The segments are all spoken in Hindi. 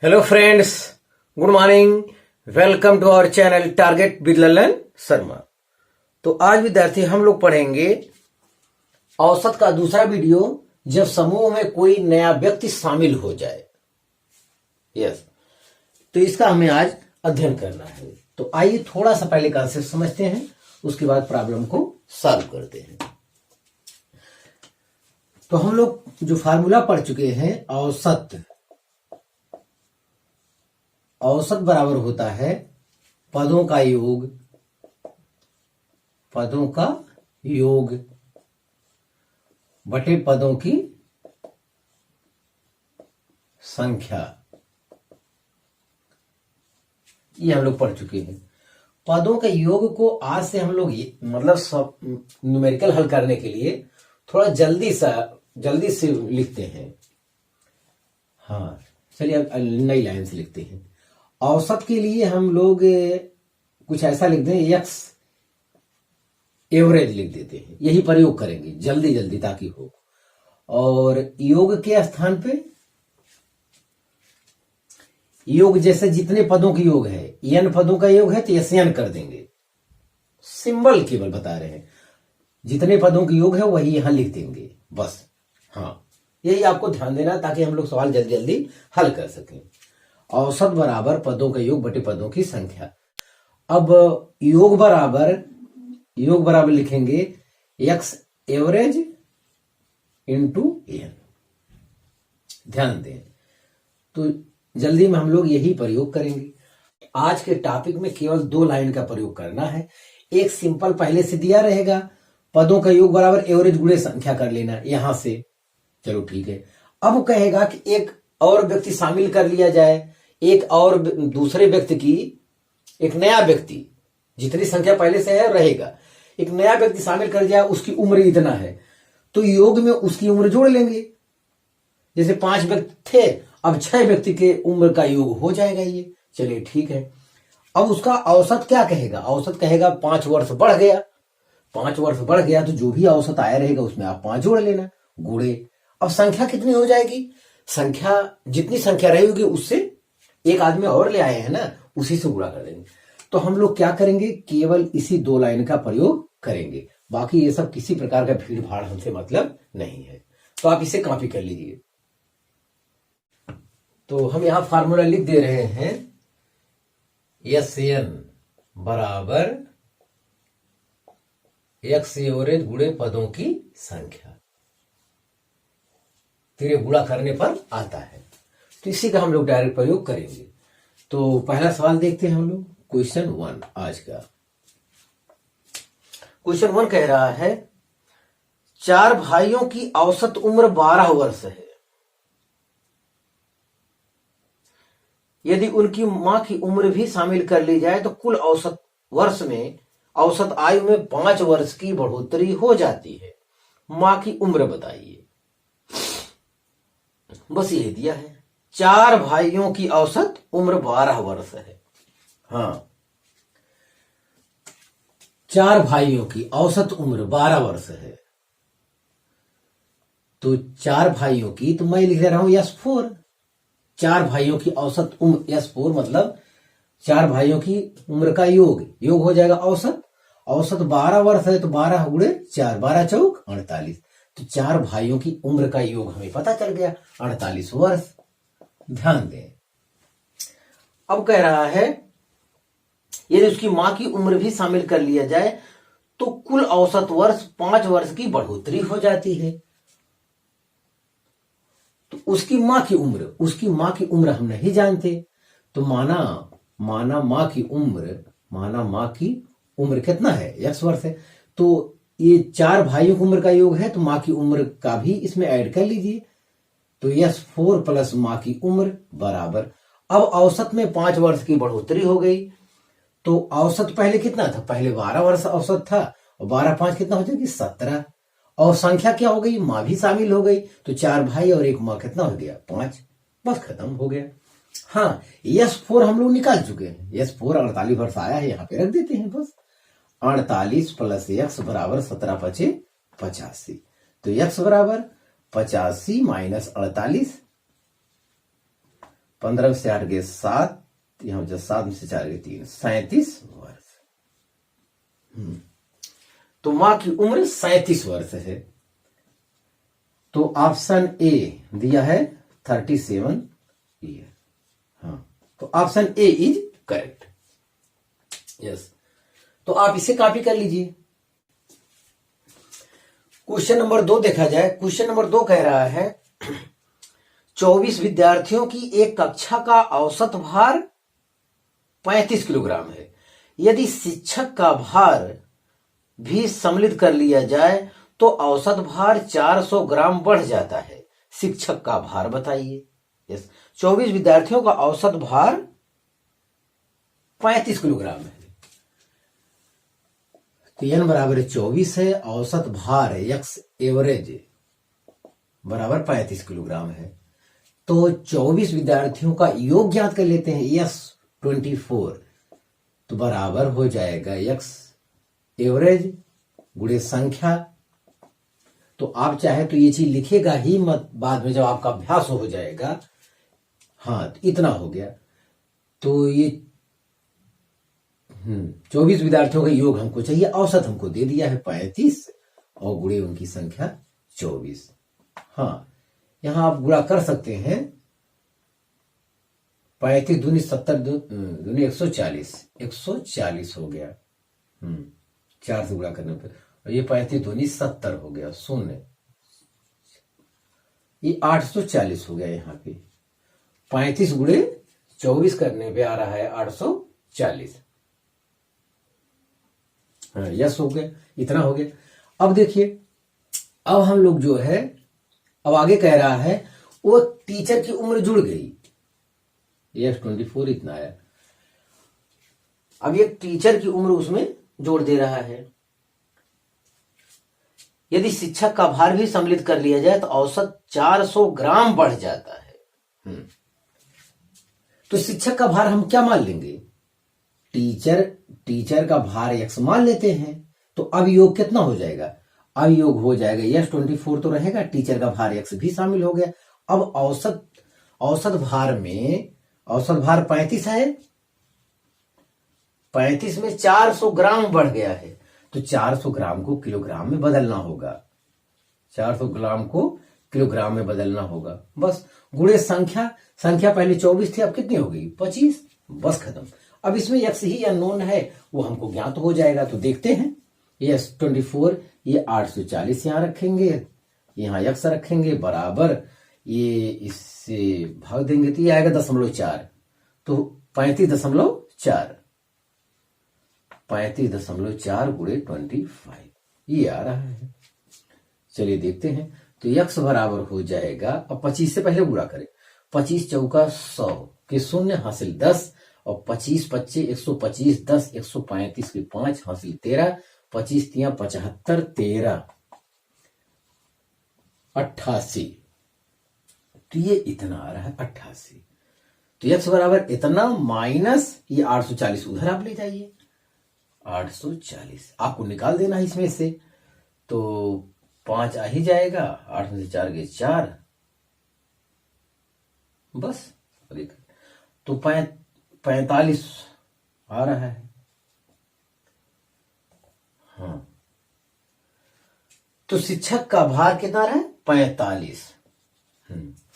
Hello friends, good morning. Welcome to our channel target with Lalan Sharma. तो आज विद्यार्थी हम लोग पढ़ेंगे औसत का दूसरा वीडियो, जब समूह में कोई नया व्यक्ति शामिल हो जाए। यस, तो इसका हमें आज अध्ययन करना है। तो आइए थोड़ा सा पहले कॉन्सेप्ट समझते हैं, उसके बाद प्रॉब्लम को सॉल्व करते हैं। तो हम लोग जो फार्मूला पढ़ चुके हैं, औसत बराबर होता है पदों का योग बटे पदों की संख्या। ये हम लोग पढ़ चुके हैं। पदों के योग को आज से हम लोग मतलब सब न्यूमेरिकल हल करने के लिए थोड़ा जल्दी से लिखते हैं। हाँ, चलिए अब नई लाइन से लिखते हैं। औसत के लिए हम लोग कुछ ऐसा लिख दें, एक्स एवरेज लिख देते हैं। यही प्रयोग करेंगे जल्दी ताकि हो। और योग के स्थान पे योग, जैसे जितने पदों की योग है, n पदों का योग है तो SN कर देंगे। सिंबल केवल बता रहे हैं, जितने पदों की योग है वही यहां लिख देंगे बस। हाँ, यही आपको ध्यान देना ताकि हम लोग सवाल जल्दी हल कर सकें। औसत बराबर पदों का योग बटे पदों की संख्या। अब योग बराबर लिखेंगे एक्स एवरेज इंटू n। ध्यान दें, तो जल्दी में हम लोग यही प्रयोग करेंगे। आज के टॉपिक में केवल 2 लाइन का प्रयोग करना है। एक सिंपल पहले से दिया रहेगा, पदों का योग बराबर एवरेज गुणे संख्या कर लेना यहां से। चलो ठीक है। अब कहेगा कि एक और व्यक्ति शामिल कर लिया जाए, एक और दूसरे व्यक्ति की, एक नया व्यक्ति, जितनी संख्या पहले से है रहेगा, एक नया व्यक्ति शामिल कर जाए, उसकी उम्र इतना है तो योग में उसकी उम्र जोड़ लेंगे। जैसे 5 व्यक्ति थे, अब 6 व्यक्ति के उम्र का योग हो जाएगा ये। चलिए ठीक है। अब उसका औसत क्या कहेगा? औसत कहेगा 5 वर्ष बढ़ गया। 5 वर्ष बढ़ गया तो जो भी औसत आया रहेगा उसमें आप 5 जोड़ लेना, गुणे। अब संख्या कितनी हो जाएगी? संख्या जितनी संख्या रहेगी उससे एक आदमी और ले आए हैं ना, उसी से गुणा कर देंगे। तो हम लोग क्या करेंगे, केवल इसी 2 लाइन का प्रयोग करेंगे। बाकी ये सब किसी प्रकार का भीड़ भाड़ हमसे मतलब नहीं है। तो आप इसे कॉपी कर लीजिए। तो हम यहां फार्मूला लिख दे रहे हैं, SN बराबर एक्स एवरेज गुणे पदों की संख्या। फिर ये गुणा करने पर आता है, तो इसी का हम लोग डायरेक्ट प्रयोग करेंगे। तो पहला सवाल देखते हैं हम लोग, क्वेश्चन 1 आज का। क्वेश्चन 1 कह रहा है 4 भाइयों की औसत उम्र 12 वर्ष है। यदि उनकी मां की उम्र भी शामिल कर ली जाए तो कुल औसत आयु में 5 वर्ष की बढ़ोतरी हो जाती है। मां की उम्र बताइए। बस यही दिया है। 4 भाइयों की औसत उम्र 12 वर्ष है। हाँ, 4 भाइयों की औसत उम्र 12 वर्ष है। तो 4 भाइयों की, तो मैं लिख रहा हूं S4। 4 भाइयों की औसत उम्र S4 मतलब 4 भाइयों की उम्र का योग हो जाएगा औसत। औसत 12 वर्ष है तो 12 गुणे 4, 12 चौक 48। तो 4 भाइयों की उम्र का योग हमें पता चल गया, 48 वर्ष। ध्यान दें। अब कह रहा है यदि उसकी मां की उम्र भी शामिल कर लिया जाए तो कुल औसत वर्ष 5 वर्ष की बढ़ोतरी हो जाती है। तो उसकी मां की उम्र हम नहीं जानते, तो माना मां की उम्र कितना है? X वर्ष है। तो ये 4 भाइयों की उम्र का योग है, तो मां की उम्र का भी इसमें ऐड कर लीजिए। तो S4 प्लस मां की उम्र बराबर, अब औसत में 5 वर्ष की बढ़ोतरी हो गई। तो औसत पहले कितना था? पहले 12 वर्ष औसत था, और 12 5 कितना हो जाएगी? 17। और संख्या क्या हो गई? मां भी शामिल हो गई। तो 4 भाई और एक मां कितना हो गया? 5। बस खत्म हो गया। हाँ, S4 हम लोग निकाल चुके हैं। S4 48 वर्ष आया है, यहां पे रख देते हैं बस। 48 प्लस x बराबर 17 5 85। तो x बराबर 85 माइनस 48, 15 में से 8 गए 7, यहां बचा 7 में से 4 गए 3, 37 वर्ष। तो मां की उम्र 37 वर्ष है। तो ऑप्शन ए दिया है 37 ईयर। हाँ, तो option A is correct. Yes, तो आप इसे कॉपी कर लीजिए। क्वेश्चन नंबर 2 देखा जाए। क्वेश्चन नंबर 2 कह रहा है 24 विद्यार्थियों की एक कक्षा का औसत भार 35 किलोग्राम है। यदि शिक्षक का भार भी सम्मिलित कर लिया जाए तो औसत भार 400 ग्राम बढ़ जाता है। शिक्षक का भार बताइए। यस, 24 विद्यार्थियों का औसत भार 35 किलोग्राम है। तो n बराबर 24 है, औसत भार है x एवरेज बराबर 35 किलोग्राम है। तो 24 विद्यार्थियों का योग ज्ञात कर लेते हैं। यस 24 तो बराबर हो जाएगा x एवरेज गुणे संख्या। तो आप चाहे तो ये चीज लिखेगा ही मत, बाद में जब आपका अभ्यास हो जाएगा। हाँ, तो इतना हो गया। तो ये 24 विद्यार्थियों का योग हमको चाहिए, औसत हमको दे दिया है 35 और गुणे उनकी संख्या 24। हाँ, यहां आप गुणा कर सकते हैं। 35 दूनी 70 दूनी 140, 140 हो गया। 4 से गुणा करने पर, और ये 35 दूनी 70 हो गया, 0। ये 840 हो गया। यहाँ पे 35 गुणे 24 करने पे आ रहा है 840। यस हो गया, इतना हो गया। अब देखिए, अब हम लोग जो है, अब आगे कह रहा है वो टीचर की उम्र जुड़ गई। यस 24 इतना आया। अब ये टीचर की उम्र उसमें जोड़ दे रहा है। यदि शिक्षक का भार भी सम्मिलित कर लिया जाए तो औसत 400 ग्राम बढ़ जाता है। तो शिक्षक का भार हम क्या मान लेंगे? टीचर का भार x मान लेते हैं। तो अब योग कितना हो जाएगा? अब योग हो जाएगा यस 24 तो रहेगा, टीचर का भार x भी शामिल हो गया। अब औसत भार में, औसत भार 35 है, 35 में 400 ग्राम बढ़ गया है। तो 400 ग्राम को किलोग्राम में बदलना होगा। 400 ग्राम को किलोग्राम में बदलना होगा। बस गुणे संख्या पहले 24 थी, अब कितनी हो गई? 25। बस खत्म। अब इसमें x ही अननोन है, वो हमको ज्ञात हो जाएगा। तो देखते हैं। यस 24, ये 840 यहां रखेंगे, यहां x रखेंगे, बराबर ये इससे भाग देंगे तो ये आएगा 0.4। तो 35.4, 35.4 गुणे 25 ये आ रहा है। चलिए देखते हैं। तो x बराबर हो जाएगा, अब 25 से पहले गुणा करें। 25 चौका 100 के 0 हासिल 10, और 25 पच्चे 125, 10 135 के 5 हासिल 13, 25 तिया 75, 13 88। तो ये इतना आ रहा है 88। तो x बराबर इतना माइनस ये 840 उधर आप ले जाइए। 840 आपको निकाल देना है इसमें से। तो 5 आ ही जाएगा, 8 में से 4 गए 4, बस। तो 45 आ रहा है। हाँ, तो शिक्षक का भार कितना रहा है? 45।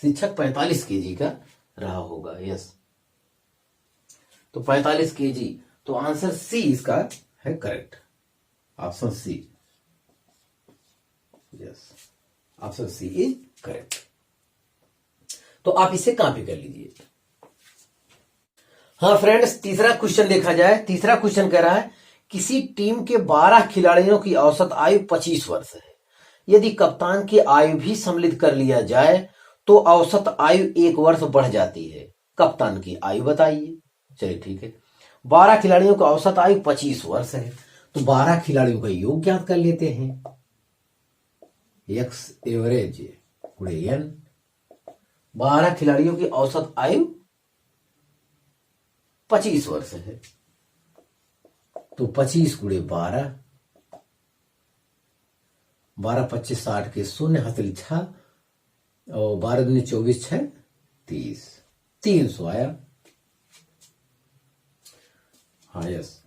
शिक्षक 45 केजी का रहा होगा। यस, तो 45 केजी। तो आंसर सी इसका है correct, option C. Yes, option C is correct. तो आप इसे कॉपी कर लीजिए। हाँ फ्रेंड्स, तीसरा क्वेश्चन देखा जाए। तीसरा क्वेश्चन कह रहा है किसी टीम के 12 खिलाड़ियों की औसत आयु 25 वर्ष है। यदि कप्तान की आयु भी सम्मिलित कर लिया जाए तो औसत आयु 1 वर्ष बढ़ जाती है। कप्तान की आयु बताइए। चलिए ठीक है, 12 खिलाड़ियों की औसत आयु 25 वर्ष है। तो 12 खिलाड़ियों का योग ज्ञात कर लेते हैं। एक्स एवरेज गुणे n। 12 खिलाड़ियों की औसत आयु 25 वर्ष है। तो 25 गुणे 12, 12 25 60 के 0 हासिल 6, और 12 दूनी 24 6 30। 300 आया। हाँ यस,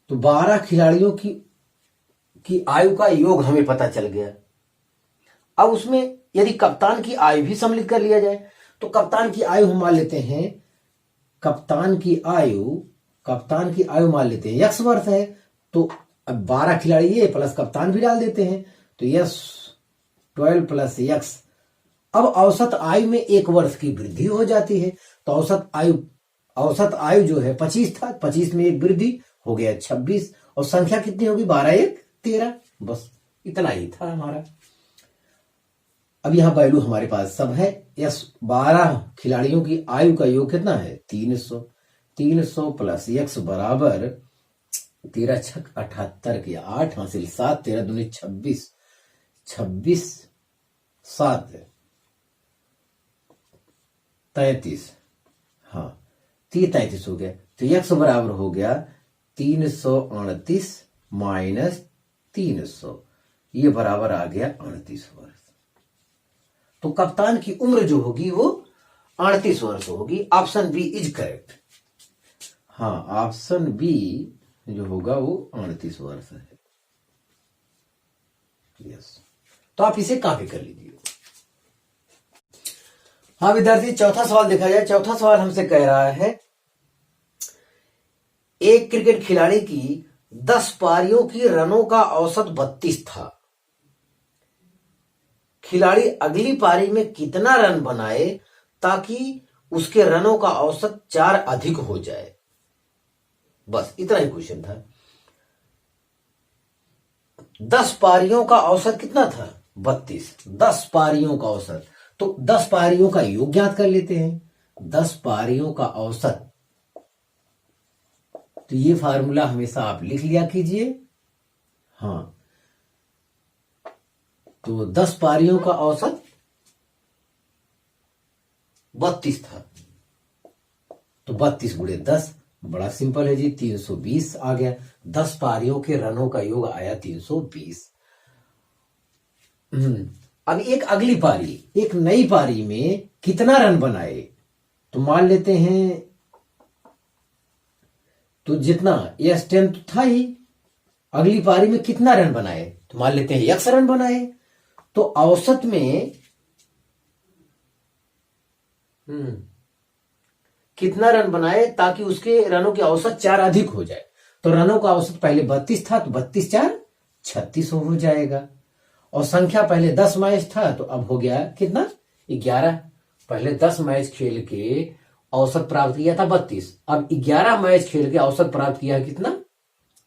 तो 12 खिलाड़ियों की आयु का योग हमें पता चल गया। अब उसमें यदि कप्तान की आयु भी सम्मिलित कर लिया जाए तो कप्तान की आयु हम मान लेते हैं, कप्तान की आयु मान लेते हैं x वर्ष है। तो अब 12 खिलाड़ी ये प्लस कप्तान भी डाल देते हैं, तो यस 12 प्लस x। अब औसत आयु में 1 वर्ष की वृद्धि हो जाती है, तो औसत आयु जो है 25 था, 25 में एक वृद्धि हो गया 26, और संख्या कितनी होगी 12 1 13। बस इतना ही था हमारा। अब यहां वैल्यू हमारे पास सब है। यस 12 खिलाड़ियों की आयु का योग कितना है 300। 300 प्लस x बराबर 13 छक 78 की 8 हासिल 7, 13 दूनी 26, 26 7 33। हाँ 33 हो गया, तो x बराबर हो गया 338 माइनस 300, ये बराबर आ गया 38 वर्ष। तो कप्तान की उम्र जो होगी वो 38 वर्ष होगी। Option B is correct. हाँ ऑप्शन बी जो होगा वो 38 वर्ष है। यस, तो आप इसे कॉपी कर लीजिए। हाँ विद्यार्थी, चौथा सवाल देखा जाए। चौथा सवाल हमसे कह रहा है, एक क्रिकेट खिलाड़ी की 10 पारियों की रनों का औसत 32 था। खिलाड़ी अगली पारी में कितना रन बनाए ताकि उसके रनों का औसत 4 अधिक हो जाए। बस इतना ही क्वेश्चन था। 10 पारियों का औसत कितना था 32। 10 पारियों का औसत, तो 10 पारियों का योग ज्ञात कर लेते हैं। 10 पारियों का औसत, तो ये फार्मूला हमेशा आप लिख लिया कीजिए। हाँ, तो 10 पारियों का औसत 32 था, तो 32 गुणे 10, बड़ा सिंपल है जी, 320 आ गया। 10 पारियों के रनों का योग आया 320। अब एक अगली पारी, एक नई पारी में कितना रन बनाए, तो मान लेते हैं, तो जितना यस 10 तो था ही, अगली पारी में कितना रन बनाए, तो मान लेते हैं x रन बनाए। तो औसत में कितना रन बनाए ताकि उसके रनों की औसत 4 अधिक हो जाए। तो रनों का औसत पहले 32 था, तो 32 4 36 हो जाएगा। और संख्या पहले 10 मैच था, तो अब हो गया कितना 11। पहले 10 मैच खेल के औसत प्राप्त किया था 32, अब 11 मैच खेल के औसत प्राप्त किया है कितना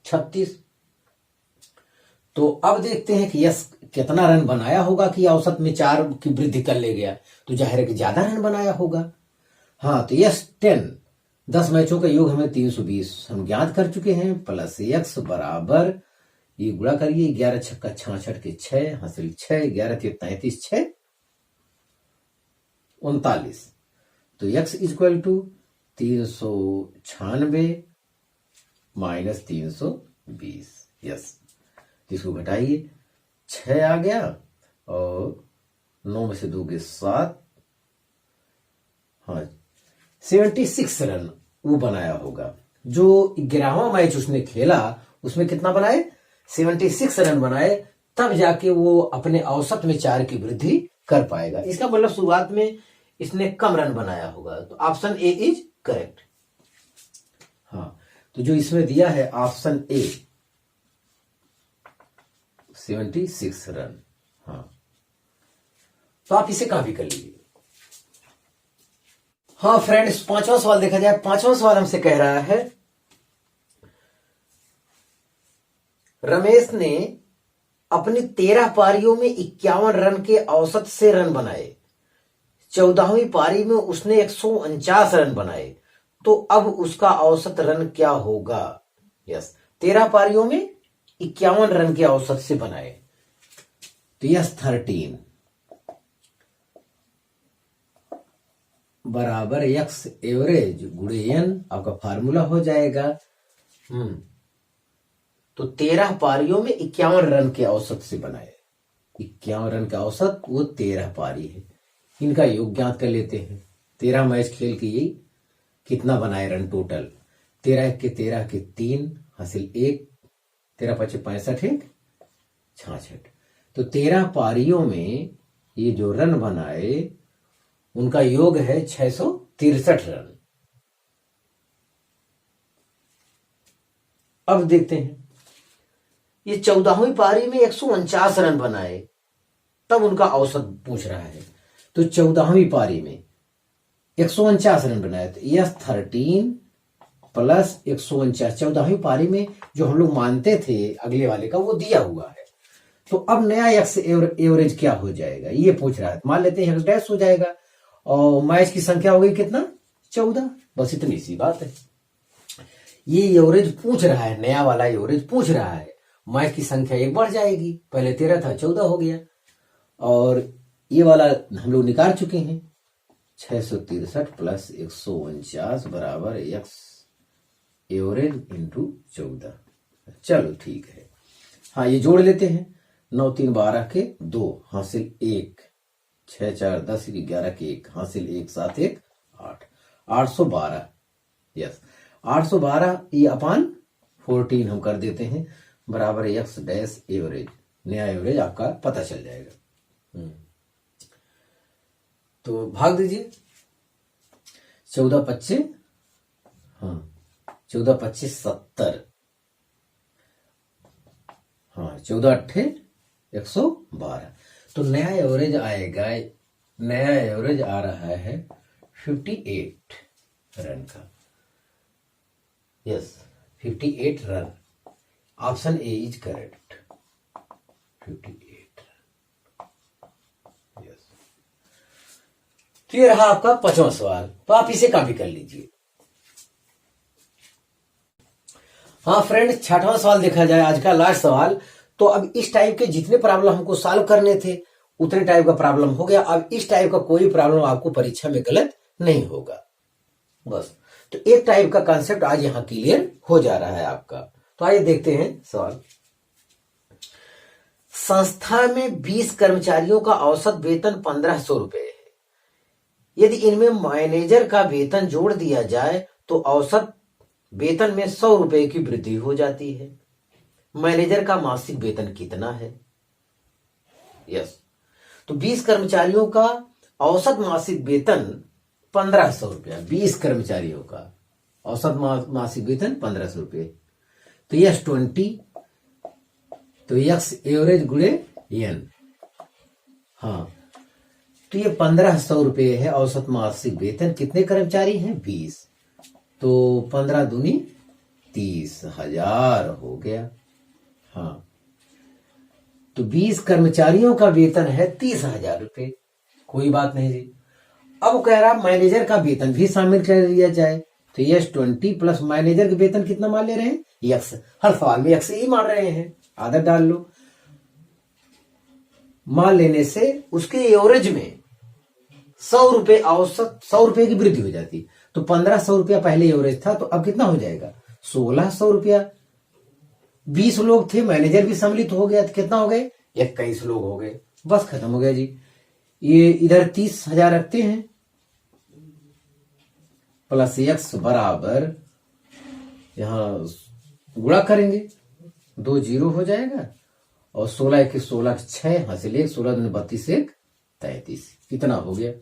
36। तो अब देखते हैं कि यस कितना रन बनाया होगा कि औसत में 4 की वृद्धि कर ले गया, तो जाहिर है कि ज्यादा रन बनाया होगा। हाँ, तो यस 10 मैचों का योग हमें 320 हम ज्ञात कर चुके हैं, प्लस x बराबर, ये गुणा करिए, 11 छक्का 66 के 6 हासिल 6, 11 33 6 39, तो x equal to 396 minus 320। Yes, इसको घटाइए, 6 आ गया और 9 में से 2 के 7। हाँ 76 रन वो बनाया होगा। जो 11वां मैच उसने खेला उसमें कितना बनाए 76 रन बनाए, तब जाके वो अपने औसत में 4 की वृद्धि कर पाएगा। इसका मतलब शुरुआत में इसने कम रन बनाया होगा, तो ऑप्शन ए इज करेक्ट। हाँ, तो जो इसमें दिया है ऑप्शन ए 76 रन। हाँ, तो आप इसे कॉपी कर लीजिए। हाँ फ्रेंड्स, पांचवा सवाल देखा जाए। पांचवा सवाल हमसे कह रहा है, रमेश ने अपनी 13 पारियों में 51 रन के औसत से रन बनाए। 14वीं पारी में उसने 149 रन बनाए, तो अब उसका औसत रन क्या होगा। यस, 13 पारियों में 51 रन के औसत से बनाए, तो यस 13 बराबर x एवरेज गुणे n, आपका फार्मूला हो जाएगा। तो 13 पारियों में 51 रन के औसत से बनाए। 51 रन का औसत वो 13 पारी है, इनका योग ज्ञात कर लेते हैं। 13 मैच खेल के ये कितना बनाए रन टोटल, 13 के 3 हासिल 1, 13 पचे 65 1 66। तो 13 पारियों में ये जो रन बनाए उनका योग है 663 रन। अब देखते हैं ये 14वीं पारी में 149 रन बनाए, तब उनका औसत पूछ रहा है। तो 14वीं पारी में 149 रन बनाए, तो यस 13 प्लस 149, 14वीं पारी में जो हम लोग मानते थे अगले वाले का वो दिया हुआ है। तो अब नया एक्स एवरेज क्या हो जाएगा ये पूछ रहा है। मान लेते हैं एक्स डैश हो जाएगा और मैच की संख्या हो गई कितना 14। बस इतनी सी बात है। ये एवरेज पूछ रहा है, नया वाला एवरेज पूछ रहा है। मैच की संख्या एक बढ़ जाएगी, पहले 13 था 14 हो गया, और ये वाला हम लोग निकाल चुके हैं 663 प्लस 149 बराबर एक्स एवरेज इंटू 14। चलो ठीक है, हाँ ये जोड़ लेते हैं। 9 3 12 के 2 हासिल 1, 6 4 10 11 के 1 हासिल 1 7 1 8, 812। यस 812 ये अपान 14 हम कर देते हैं बराबर एक्स डैश एवरेज। नया एवरेज आपका पता चल जाएगा। तो भाग दीजिए 14 25, हाँ 14 25 70, हाँ 14 8 112। तो नया एवरेज आएगा, नया एवरेज आ रहा है 58 रन का। Yes 58 run, option A is correct, 58। Yes, तो ये रहा आपका 5वां सवाल। तो आप इसे कॉपी कर लीजिए। हाँ फ्रेंड, 6वां सवाल देखा जाए, आज का लास्ट सवाल। तो अब इस टाइप के जितने प्रॉब्लम हमको सॉल्व करने थे उतने टाइप का प्रॉब्लम हो गया। अब इस टाइप का कोई प्रॉब्लम आपको परीक्षा में गलत नहीं होगा। बस तो एक टाइप का कंसेप्ट आज यहां क्लियर हो जा रहा है आपका। तो आइए देखते हैं सवाल। संस्था में 20 कर्मचारियों का औसत वेतन 1500 रुपए है। यदि इनमें मैनेजर का वेतन जोड़ दिया जाए तो औसत वेतन में 100 रुपए की वृद्धि हो जाती है। मैनेजर का मासिक वेतन कितना है? यस, तो 20 कर्मचारियों का औसत मासिक वेतन 1500 रुपया। 20 कर्मचारियों का औसत मासिक वेतन 1500 रुपये। तो यस 20, तो यक्स एवरेज गुणे एन। हाँ, तो ये 1500 रुपये है औसत मासिक वेतन। कितने कर्मचारी हैं? 20। तो 15 दूनी 30,000 हो गया। हाँ, तो 20 कर्मचारियों का वेतन है 30,000 रुपये। कोई बात नहीं जी। अब कह रहा मैनेजर का वेतन भी शामिल कर लिया जाए। तो यस 20 प्लस मैनेजर का वेतन कितना मान ले रहे हैं? यक्स। हर सवाल में यक्स ही मान रहे हैं, आदत डाल लो। मान लेने से उसके एवरेज में 100 रुपए औसत 100 रुपए की वृद्धि हो जाती। तो 1500 रुपया पहले एवरेज था, तो अब कितना हो जाएगा? 1600 रुपया। 20 लोग थे, मैनेजर भी सम्मिलित हो गया, तो कितना हो गए? 21 लोग हो गए। बस खत्म हो गया जी। ये इधर 30,000 रखते हैं प्लस एक्स बराबर, यहां गुणा करेंगे, 2 जीरो हो जाएगा और 16 के 16 6 हासिल 1, 16 दूनी 32 1 33। कितना हो गया?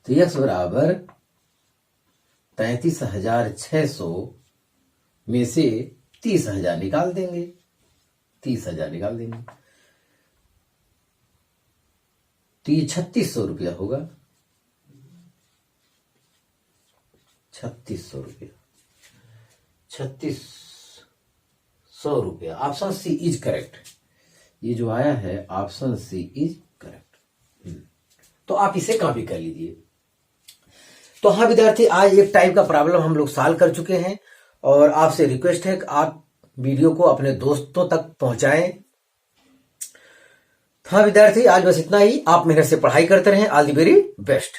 तो एक्स बराबर 33,600 में से 30,000 निकाल देंगे। 30,000 निकाल देंगे तो ये 3600 रुपया होगा। 3600 रुपया, 3600 रुपया। Option C is correct. ये जो आया है ऑप्शन सी इज करेक्ट। तो आप इसे कॉपी कर लीजिए। तो हाँ विद्यार्थी, आज एक टाइप का प्रॉब्लम हम लोग सॉल्व कर चुके हैं और आपसे रिक्वेस्ट है कि आप वीडियो को अपने दोस्तों तक पहुंचाएं। हाँ विद्यार्थी, आज बस इतना ही। आप मेहनत से पढ़ाई करते रहें। All the very best.